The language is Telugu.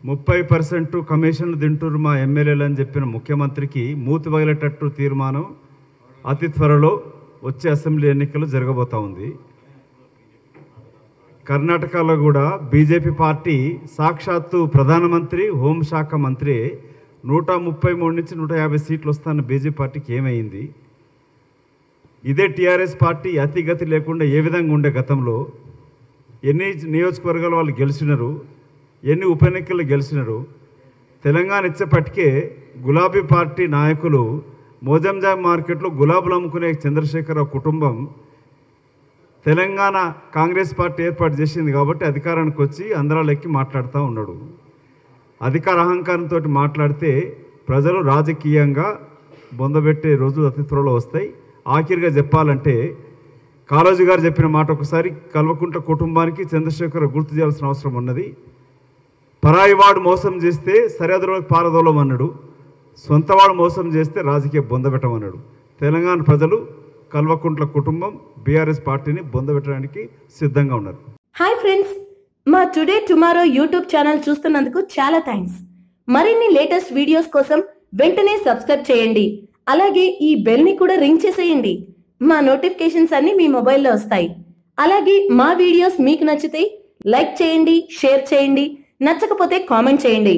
30% కమిషన్లు తింటున్నారు మా ఎమ్మెల్యేలు అని చెప్పిన ముఖ్యమంత్రికి మూతి పగిలేటట్టు తీర్మానం అతి త్వరలో వచ్చే అసెంబ్లీ ఎన్నికలు జరగబోతా ఉంది. కర్ణాటకలో కూడా బీజేపీ పార్టీ సాక్షాత్తు ప్రధానమంత్రి హోంశాఖ మంత్రి 133 నుంచి 150 సీట్లు వస్తున్న బీజేపీ పార్టీకి ఏమైంది? ఇదే టీఆర్ఎస్ పార్టీ అతిగతి లేకుండా ఏ విధంగా ఉండే గతంలో ఎన్ని నియోజకవర్గాలు వాళ్ళు గెలిచినారు, ఎన్ని ఉప ఎన్నికలు గెలిచినారు. తెలంగాణ ఇచ్చేపటికే గులాబీ పార్టీ నాయకులు మోజంజాం మార్కెట్లో గులాబులు అమ్ముకునే చంద్రశేఖరరావు కుటుంబం తెలంగాణ కాంగ్రెస్ పార్టీ ఏర్పాటు చేసింది కాబట్టి అధికారానికి వచ్చి అందరాలెక్కి మాట్లాడుతూ ఉన్నాడు. అధికార అహంకారంతో మాట్లాడితే ప్రజలు రాజకీయంగా బొందబెట్టే రోజులు అతి త్వరలో వస్తాయి. ఆఖరిగా చెప్పాలంటే కాళోజీ గారు చెప్పిన మాట ఒకసారి కల్వకుంట్ల కుటుంబానికి చంద్రశేఖర్ గుర్తు చేయాల్సిన అవసరం ఉన్నది. పరాయివాడు మోసం చేస్తే సరిహద్దులోకి పారదోలమన్నాడు, సొంతవాడు మోసం చేస్తే రాజకీయ బొందబెట్టమన్నాడు. తెలంగాణ ప్రజలు కల్వకుంట్ల కుటుంబం బీఆర్ఎస్ పార్టీని బొందబెట్టడానికి సిద్ధంగా ఉన్నారు. హాయ్ ఫ్రెండ్స్, మా టుడే టుమారో యూట్యూబ్ ఛానల్ చూస్తున్నందుకు చాలా థ్యాంక్స్. మరిన్ని లేటెస్ట్ వీడియోస్ కోసం వెంటనే సబ్స్క్రైబ్ చేయండి. అలాగే ఈ బెల్ ని కూడా రింగ్ చేసేయండి. మా నోటిఫికేషన్స్ అన్ని మీ మొబైల్లో వస్తాయి. అలాగే మా వీడియోస్ మీకు నచ్చితే లైక్ చేయండి, షేర్ చేయండి, నచ్చకపోతే కామెంట్ చేయండి.